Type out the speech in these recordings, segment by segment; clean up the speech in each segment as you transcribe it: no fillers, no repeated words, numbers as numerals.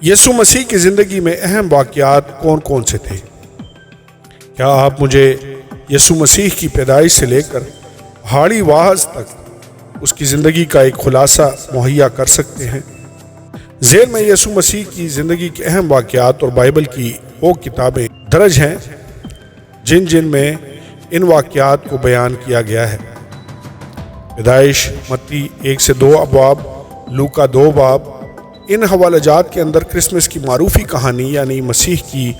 یسوع مسیح کی زندگی میں اہم واقعات کون کون سے تھے؟ کیا آپ مجھے یسوع مسیح کی پیدائش سے لے کر پہاڑی واعظ تک اس کی زندگی کا ایک خلاصہ مہیا کر سکتے ہیں؟ ذیل میں یسوع مسیح کی زندگی کے اہم واقعات اور بائبل کی وہ کتابیں درج ہیں جن میں ان واقعات کو بیان کیا گیا ہے۔ پیدائش، متی 1 سے 2 ابواب، لوکا 2 باب۔ ان حوالہ جات کے اندر کرسمس کی معروفی کہانی یعنی مسیح کی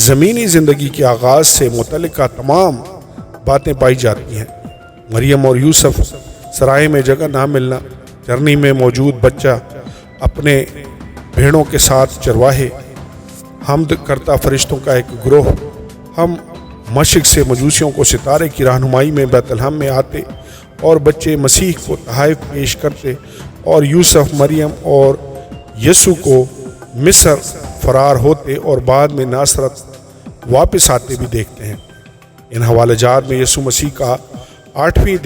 زمینی زندگی کے آغاز سے متعلقہ تمام باتیں پائی جاتی ہیں۔ مریم اور یوسف، سرائے میں جگہ نہ ملنا، چرنی میں موجود بچہ، اپنے بھیڑوں کے ساتھ چرواہے، حمد کرتا فرشتوں کا ایک گروہ، ہم مشرق سے مجوسیوں کو ستارے کی رہنمائی میں بیت لحم میں آتے اور بچے مسیح کو تحائف پیش کرتے، اور یوسف، مریم اور یسوع کو مصر فرار ہوتے اور بعد میں ناصرت واپس آتے بھی دیکھتے ہیں۔ ان حوالہ جات میں یسوع مسیح کا 8ویں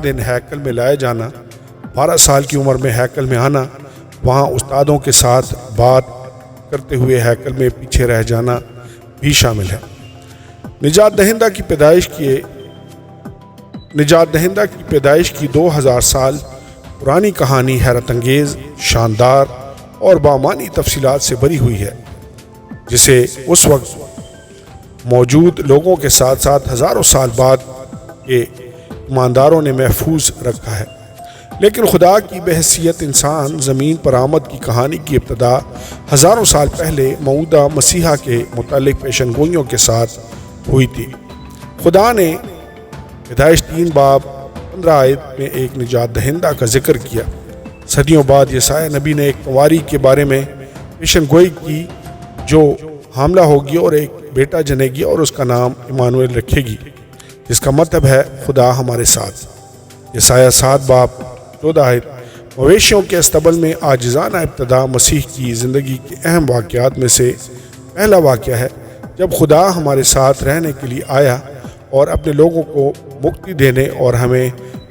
دن ہیکل میں لایا جانا، 12 سال کی عمر میں ہیکل میں آنا، وہاں استادوں کے ساتھ بات کرتے ہوئے ہیکل میں پیچھے رہ جانا بھی شامل ہے۔ نجات دہندہ کی پیدائش کی 2000 سال پرانی کہانی حیرت انگیز، شاندار اور بامعنی تفصیلات سے بھری ہوئی ہے، جسے اس وقت موجود لوگوں کے ساتھ ساتھ ہزاروں سال بعد کے ایمانداروں نے محفوظ رکھا ہے۔ لیکن خدا کی بحیثیت انسان زمین پر آمد کی کہانی کی ابتدا ہزاروں سال پہلے موعودہ مسیحا کے متعلق پیشن گوئیوں کے ساتھ ہوئی تھی۔ خدا نے پیدائش 3 باب 15 آیت میں ایک نجات دہندہ کا ذکر کیا۔ صدیوں بعد یسایہ نبی نے ایک کنواری کے بارے میں پیشن گوئی کی جو حاملہ ہوگی اور ایک بیٹا جنے گی اور اس کا نام ایمانویل رکھے گی، جس کا مطلب ہے خدا ہمارے ساتھ۔ یسایہ 7 باب 14 آیت مویشیوں کے استبل میں عاجزانہ ابتدا مسیح کی زندگی کے اہم واقعات میں سے پہلا واقعہ ہے، جب خدا ہمارے ساتھ رہنے کے لیے آیا اور اپنے لوگوں کو مکتی دینے اور ہمیں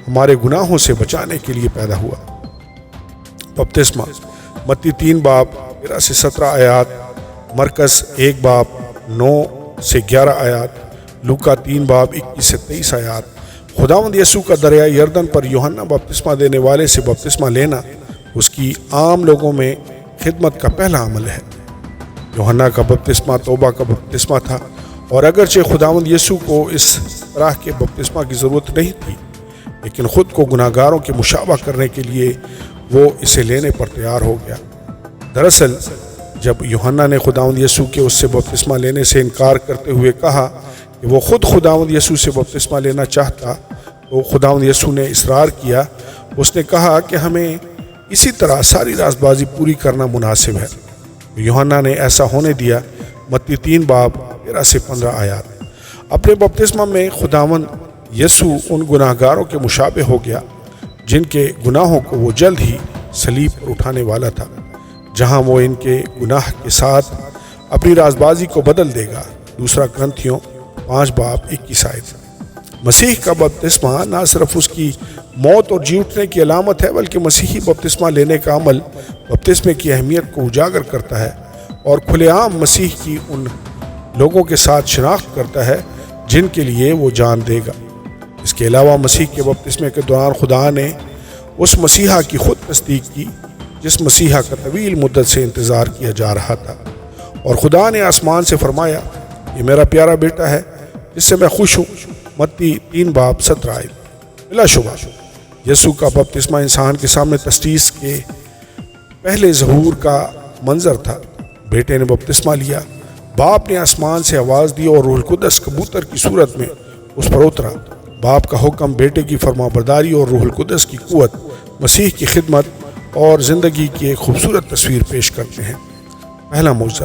ہمارے گناہوں سے بچانے کے لیے پیدا ہوا۔ بپتسمہ، متی 3 باب 13 سے 17 آیات، مرکز 1 باب 9 سے 11 آیات، لوکا 3 باب 21 سے 23 آیات۔ خداوند یسوع کا دریائے یردن پر یوحنا بپتسمہ دینے والے سے بپتسمہ لینا اس کی عام لوگوں میں خدمت کا پہلا عمل ہے۔ یوحنا کا بپتسمہ توبہ کا بپتسمہ تھا، اور اگرچہ خداوند یسوع کو اس طرح کے بپتسمہ کی ضرورت نہیں تھی، لیکن خود کو گناہ گاروں کے مشابہ کرنے کے لیے وہ اسے لینے پر تیار ہو گیا۔ دراصل جب یوحنا نے خداوند یسوع کے اس سے بپتسمہ لینے سے انکار کرتے ہوئے کہا کہ وہ خود خداوند یسوع سے بپتسمہ لینا چاہتا، تو خداوند یسوع نے اصرار کیا۔ اس نے کہا کہ ہمیں اسی طرح ساری راست بازی پوری کرنا مناسب ہے۔ یوحنا نے ایسا ہونے دیا۔ متی 3 باب 13 سے 15 آیات۔ اپنے بپتسمہ میں خداوند یسوع ان گناہ گاروں کے مشابہ ہو گیا جن کے گناہوں کو وہ جلد ہی صلیب پر اٹھانے والا تھا، جہاں وہ ان کے گناہ کے ساتھ اپنی رازبازی کو بدل دے گا۔ 2 کرنتھیوں 5 باب 21 آیت۔ مسیح کا بپتسمہ نہ صرف اس کی موت اور جی اٹھنے کی علامت ہے، بلکہ مسیحی بپتسمہ لینے کا عمل بپتسمے کی اہمیت کو اجاگر کرتا ہے اور کھلے عام مسیح کی ان لوگوں کے ساتھ شناخت کرتا ہے جن کے لیے وہ جان دے گا۔ اس کے علاوہ مسیح کے بپتسمے کے دوران خدا نے اس مسیحا کی خود تصدیق کی جس مسیحا کا طویل مدت سے انتظار کیا جا رہا تھا، اور خدا نے آسمان سے فرمایا، یہ میرا پیارا بیٹا ہے جس سے میں خوش ہوں۔ متی 3 باب 17 آیت۔ بلا شبہ یسوع کا بپتسمہ انسان کے سامنے تشخیص کے پہلے ظہور کا منظر تھا۔ بیٹے نے بپتسمہ لیا، باپ نے آسمان سے آواز دی اور روح القدس کبوتر کی صورت میں اس پر اترا۔ باپ کا حکم، بیٹے کی فرما برداری اور روح القدس کی قوت مسیح کی خدمت اور زندگی کی ایک خوبصورت تصویر پیش کرتے ہیں۔ پہلا معجزہ،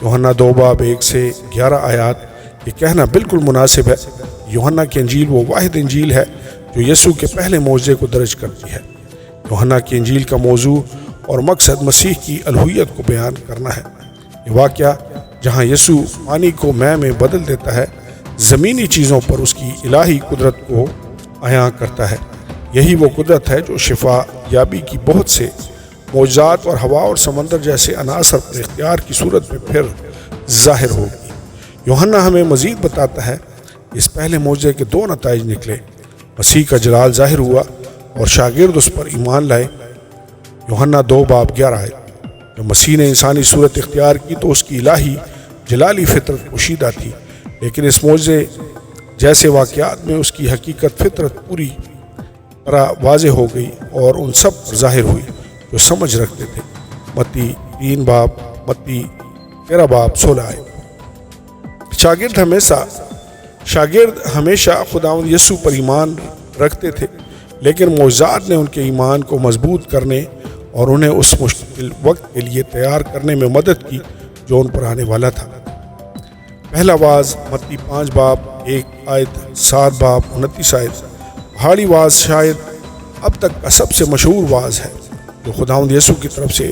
یوحنا 2 باب 1 سے 11 آیات۔ یہ کہنا بالکل مناسب ہے، یوحنا کی انجیل وہ واحد انجیل ہے جو یسوع کے پہلے معجزے کو درج کرتی ہے۔ یوحنا کی انجیل کا موضوع اور مقصد مسیح کی الوہیت کو بیان کرنا ہے۔ یہ واقعہ جہاں یسوع پانی کو میں بدل دیتا ہے، زمینی چیزوں پر اس کی الہی قدرت کو عیاں کرتا ہے۔ یہی وہ قدرت ہے جو شفا یابی کی بہت سے معجزات اور ہوا اور سمندر جیسے عناصر پر اختیار کی صورت میں پھر ظاہر ہوگی۔ یوحنا ہمیں مزید بتاتا ہے کہ اس پہلے معجزے کے دو نتائج نکلے، مسیح کا جلال ظاہر ہوا اور شاگرد اس پر ایمان لائے۔ یوحنا 2:11 جب مسیح نے انسانی صورت اختیار کی تو اس کی الہی جلالی فطرت پوشیدہ تھی، لیکن اس معجزے جیسے واقعات میں اس کی حقیقت فطرت پوری طرح واضح ہو گئی اور ان سب پر ظاہر ہوئی جو سمجھ رکھتے تھے۔ متی 13:16 شاگرد ہمیشہ خداوند یسوع پر ایمان رکھتے تھے، لیکن معجزات نے ان کے ایمان کو مضبوط کرنے اور انہیں اس مشکل وقت کے لیے تیار کرنے میں مدد کی جو ان پر آنے والا تھا۔ پہلا واعظ متی 5:7-29 پہاڑی واعظ شاید اب تک کا سب سے مشہور واعظ ہے جو خداوند یسوع کی طرف سے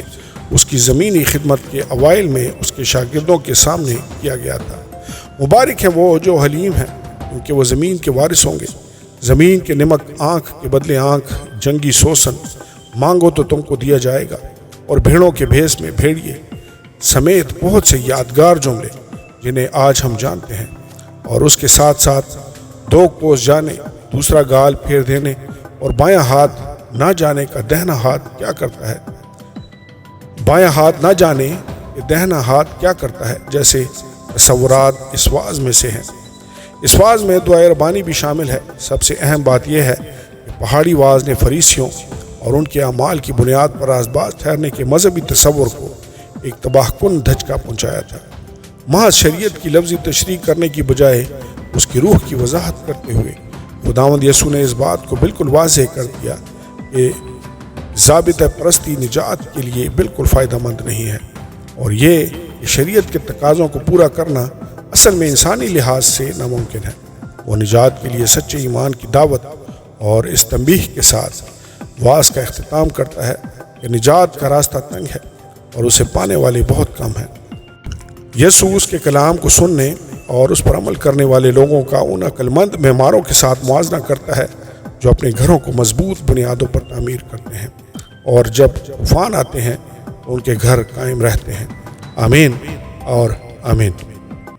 اس کی زمینی خدمت کے اوائل میں اس کے شاگردوں کے سامنے کیا گیا تھا۔ مبارک ہیں وہ جو حلیم ہیں کیونکہ وہ زمین کے وارث ہوں گے۔ زمین کے نمک آنکھ کے بدلے آنکھ، جنگی سوسن، مانگو تو تم کو دیا جائے گا، اور بھیڑوں کے بھیس میں بھیڑیے سمیت بہت سے یادگار جملے جنہیں آج ہم جانتے ہیں۔ اور اس کے ساتھ ساتھ 2 کوس جانے، دوسرا گال پھیر دینے، اور بایاں ہاتھ نہ جانے کا دہنا ہاتھ کیا کرتا ہے، بایاں ہاتھ نہ جانے کہ دہنا ہاتھ کیا کرتا ہے، جیسے تصورات اس واعظ میں سے ہیں۔ اس واعظ میں دعائے ربانی بھی شامل ہے۔ سب سے اہم بات یہ ہے کہ پہاڑی واعظ نے فریسیوں اور ان کے اعمال کی بنیاد پر راز باز ٹھہرنے کے مذہبی تصور کو ایک تباہ کن دھچکا پہنچایا تھا۔ محض شریعت کی لفظی تشریح کرنے کی بجائے اس کی روح کی وضاحت کرتے ہوئے خداوند یسوع نے اس بات کو بالکل واضح کر دیا کہ ضابطۂ پرستی نجات کے لیے بالکل فائدہ مند نہیں ہے، اور یہ کہ شریعت کے تقاضوں کو پورا کرنا اصل میں انسانی لحاظ سے ناممکن ہے۔ وہ نجات کے لیے سچے ایمان کی دعوت اور اس تنبیہ کے ساتھ واعظ کا اختتام کرتا ہے کہ نجات کا راستہ تنگ ہے اور اسے پانے والے بہت کم ہیں۔ یسوع اس کے کلام کو سننے اور اس پر عمل کرنے والے لوگوں کا ان عقل مند معماروں کے ساتھ موازنہ کرتا ہے جو اپنے گھروں کو مضبوط بنیادوں پر تعمیر کرتے ہیں، اور جب طوفان آتے ہیں تو ان کے گھر قائم رہتے ہیں۔ آمین اور آمین۔